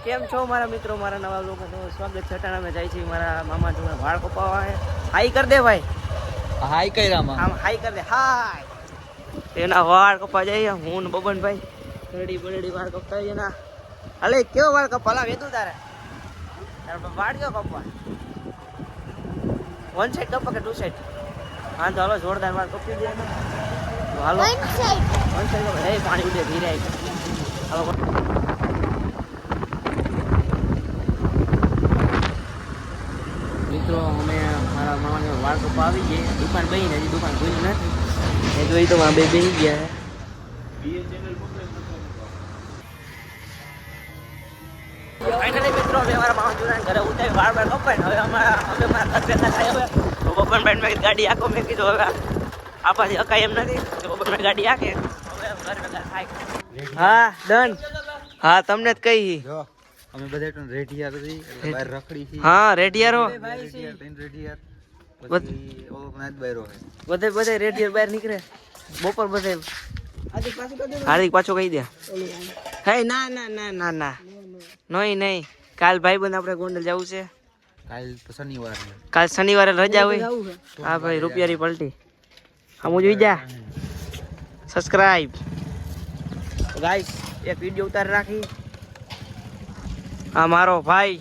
કેમ છો મારા મિત્રો, મારા નવા લોકોનો સ્વાગત છે. અટાણા જાય છે મારા મામા જોડે વાળ કપાવવા. હાઈ કર દે ભાઈ, હાઈ કર્યા માં આમ હાઈ કર દે, હાય. એના વાળ કપા જાય, હું ને બબનભાઈ બરડી બરડી વાળ કપતા એના. અલે કેવો વાળ કપા લા વેતું તારે વાળ કેવો કપવા? વન સાઈડ કપા કે ટુ સાઈડ? હા તો હાલો જોરદાર વાળ કપી દે. હાલો વન સાઈડ. હે પાણી ઉડે ધીરે હાલો. મિત્રો અમે મારા મામાને વાળ કપા આવી ગયા. દુકાન બની હજી દુકાન ખુલી નથી. એ જોઈ તો મારા બે બેસી ગયા. ફાઇનલી મિત્રો અમે મારા મામા જોડાને ઘરે ઉતારી વાળ વાળ કપાય. હવે અમે મારા ઘર ભેગા થાય. હવે બપન બેન મેં ગાડી આખો મેં કીધું હવે આપાથી અકાય એમ નથી. બપન મેં ગાડી આખે હવે ઘર ભેગા થાય. હા ડન. હા તમને જ કહી અમે બધા રેડિયાર હતી એટલે બહાર રખડી થી. હા રેડિયારો રેડિયાર પછી ઓલો નાદ બહારો હે બધે રેડિયાર બહાર નીકળે બપોર બધે. હાર્દિક પાછો કહી દે. હે ના ના ના ના ના નહીં કાલ ભાઈબંધ આપણે ગોંડલ જવું છે. કાલ શનિવારે રજા હોય. હા ભાઈ રૂપિયાની પલટી હમ જોઈ જા. Subscribe guys. એક વિડીયો ઉતારી રાખી. આ મારો ભાઈ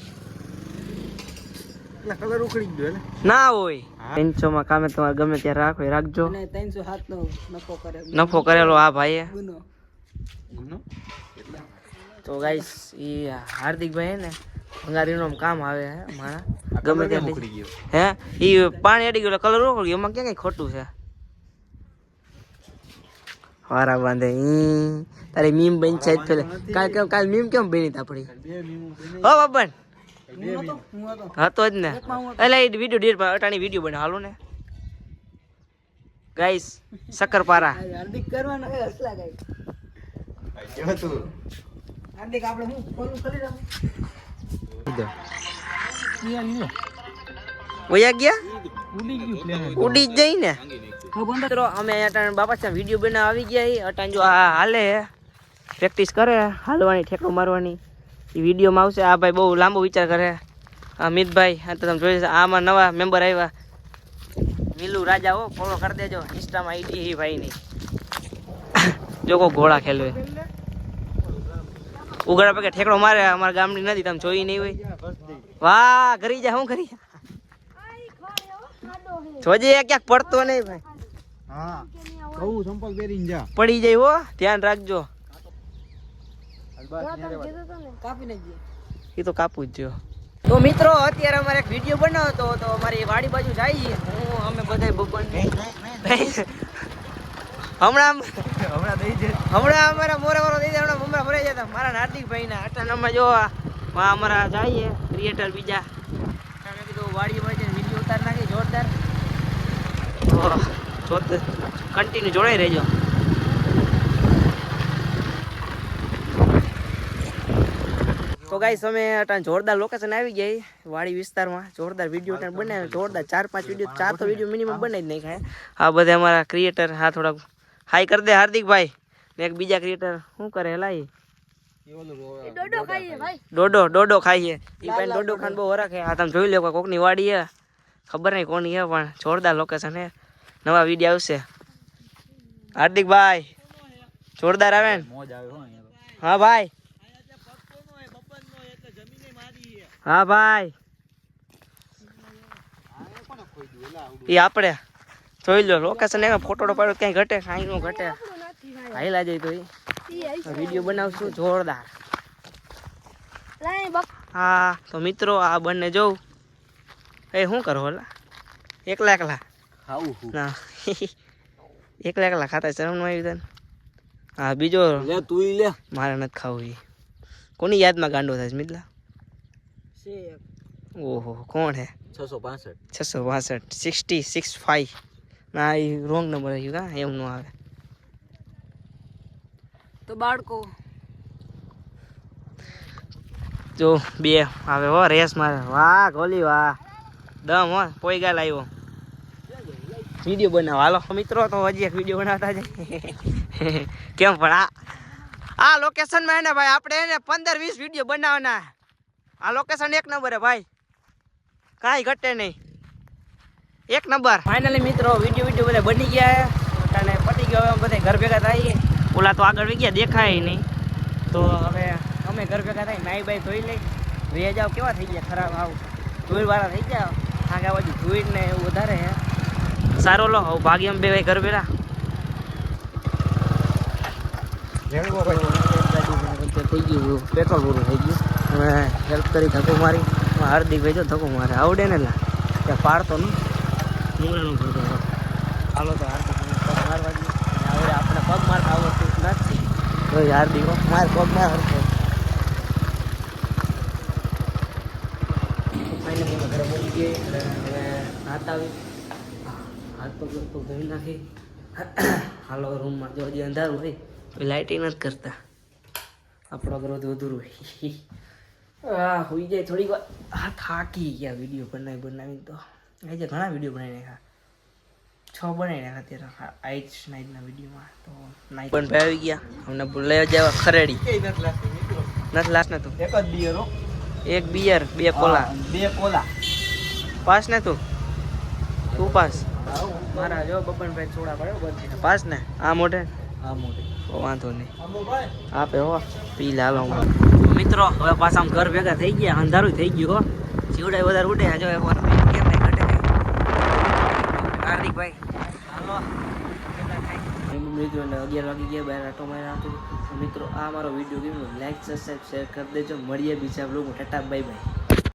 કલર ઉખડી ગયો ના હોય. 300 માં કામે તમારે ગમે ત્યારે રાખો રાખજો. 307 નો નફો કરેલો આ ભાઈએ. તો ગાઈસ ઈ હાર્દિકભાઈ ને ભંગારીનો કામ આવે હે મારા ગમે ત્યાં ઉખડી ગયો. હે ઈ પાણી અડી ગયો કલર ઉખડી ગયો. એમાં ક્યાં કઈ ખોટું છે? વારા બાંધે તારી મીમ બની છે. કાલ મીમ કેમ બની આપડી? હો બાબન હતો જ ને. એટલે એ વિડીયો ડીર અટાણી વિડીયો બને હાલો ને ગાઈસ. શક્કરપારા હાર્દિક કરવાનો હે હસલા ગાઈ. કેવું તું હાર્દિક આપણે હું ફોન કરી દઉં. ઓયા ગયા ઉડી ગયું પ્લેન. ઉડી જ જઈ ને. હા બંધ. મિત્રો અમે અટાણ બાપા સાહેબ વિડીયો બનાવ આવી ગયા. અટાણ જો આ હાલે પ્રેક્ટિસ કરે હાલવાની ઠેકડો મારવાની. એ વિડીયોમાં આવશે. આ ભાઈ બહુ લાંબો વિચાર કરે. અમિતભાઈ આ તો તમે જોઈ આમાં નવા મેમ્બર આવ્યા મિલુ રાજા. હો ફોલો કરી દેજો ઇન્સ્ટામાં આઈડી એ ભાઈની. જો કોઈ ઘોડા ખેલવે ઉઘાડા પગે ઠેકડો મારે. અમારા ગામની નથી તમે જોઈ નહીં હોય. વાહ ઘરી જા. શું કરી જોજે ક્યાંક પડતો નહીં ભાઈ. હા કહું સંપલ પહેરીને જા. પડી જાય હો ધ્યાન રાખજો. કાપી નાખજે. એ તો કાપવું જ જો. તો મિત્રો અત્યારે અમારે એક વિડીયો બનાવતો તો અમારી વાડી બાજુ જઈએ. અમે બધા બપોર હમણાં અમારા મોરા દઈ દે. હમણાં ભરાઈ જતા મારા હાર્દિકભાઈ ના અટાણામાં જો અમારા જઈએ ક્રિએટર બીજા. મેં કીધું વાડી બાજુ વિડીયો ઉતાર નાખી જોરદાર. કન્ટિન્યુ જોડાઈ રહેજો. તો ગાઈસ અમે અટાણ જોરદાર લોકેશન આવી ગયા વાડી વિસ્તારમાં. જોરદાર વિડીયો અટાણ બનાવે જોરદાર. 4-5 વિડીયો 4 તો વિડીયો મિનિમમ બનાવી જ નહીં ખાય. આ બધા અમારા ક્રિએટર. હા થોડાક હાઈ કરી દે હાર્દિકભાઈ. ને એક બીજા ક્રિએટર શું કરે હેલા? ડોડો ખાઈએ. એ ભાઈ ડોડો ખાન બહુ વરાખે. હા તમે જોઈ લો કોકની વાડી હે. ખબર નહીં કોની હે પણ જોરદાર લોકેશન હે. નવા વિડીયો આવશે. હાર્દિકભાઈ જોરદાર આવે ને? હા ભાઈ. હા ભાઈ એ આપણે જોઈ લો લોકેશન. એમાં ફોટો પાડો ક્યાંય ઘટે કાંઈ નો ઘટે. હાઈલા જાય તો એ વિડીયો બનાવશું જોરદાર. હા તો મિત્રો આ બંને જોઉં. એ શું કરો ઓલા એકલા ના એકલા ખાતા શરમ નું આવી તને. હા બીજો તું લે. મારે નથી ખાવું. એ કોની યાદમાં ગાંડો થાય મિતલા? ઓહો કોણ હે? 665 6065 ના એ રોંગ નંબર આવ્યું કા એમ નો આવે તો બાળકો જો બે આવે હો રેસ મારે. વાહ ગોલી વાહ દમ હો પોઈ ગાલ આવ્યો. વિડીયો બનાવો હાલો મિત્રો. તો હજી એક વિડીયો બનાવતા જાય કેમ પણ આ લોકેશન માં ને ભાઈ આપણે એને 15-20 વિડીયો બનાવવાના. આ લોકેશન એક નંબર હે ભાઈ, કાંઈ ઘટે નહીં, એક નંબર. ફાઇનલી મિત્રો વિડીયો બધા બની ગયા અને પતી ગયો. હવે બધા ઘર ભેગા થાય. ઓલા તો આગળ વહી ગયા, દેખાય નહીં. તો હવે અમે ઘર ભેગા થાય, નાઈ બાઈ ધોઈ લઈ. વે જાવ કેવા થઈ ગયા ખરાબ, આવ ધોઈ વાળા થઈ ગયા. આગા બાજુ ધોઈ ને એવું વધારે હે. સારો લો હવે ભાગી અમે બે ભાઈ ઘર ભેગા. થઈ ગયું પેટ્રોલ પૂરું થઈ ગયું. હવે હેલ્પ કરી ધક્કો મારી. હાર્દિક ભાઈ જો ધક્કો મારે આવડે ને લા ત્યાં પાડતો નહીં, ડુંગળાનું ભરતો. હાલો તો હાર્દિક મારવા ગયું. આવડે આપણે પગ મારતા આવડતું નથી. તો હાર્દિક માર પગ ના હરતો. ફાઇનલી અમે ઘરે પહોંચી ગઈ. હવે હાથ આવી હાથ પગ તો ધોઈ નાખી. હાલો રૂમમાં જો હજી અંધારું હોય લાઇટિંગ નથી કરતા. આપણો ગ્રોથ અધૂરું હોય. હોઈ જાય થોડીક વાર. હા થાકી ગયા વિડીયો બનાવીને. તો આજે ઘણા વિડીયો બનાવી નાખ્યા, 6 બનાવી નાખ્યા અત્યારે આઈજ નાઇટના વિડીયોમાં. તો નાઇટ પણ આવી ગયા અમને લઈ જવા ખરેડી. નથી લાસ્ટ ને તું એક જ બિયર હો, 1 બિયર 2 કોલા 2 કોલા. પાસ ને તું પાસ મારા જો બપનભાઈ છોડા પડ્યો બંધ પાસ ને આ મોઢે. આ મોટી વાંધો નહીં આપે હો પી લે. હાલો મિત્રો હવે પાછા ઘર ભેગા થઈ ગયા. અંધારું થઈ ગયું હો, જીવડાય વધારે ઉડે. જો એકવાર કેમ નહીં ઘટે કઈ. હાર્દિકભાઈ હાલો મિત્રો, 11 વાગી ગયા, બહાર આટો માર્યા હતું. મિત્રો આ મારો વિડીયો ગમ્યો લાઈક સબસ્ક્રાઈબ શેર કરી દેજો. મળીએ બીજા બ્લોગમાં. Tata bye bye.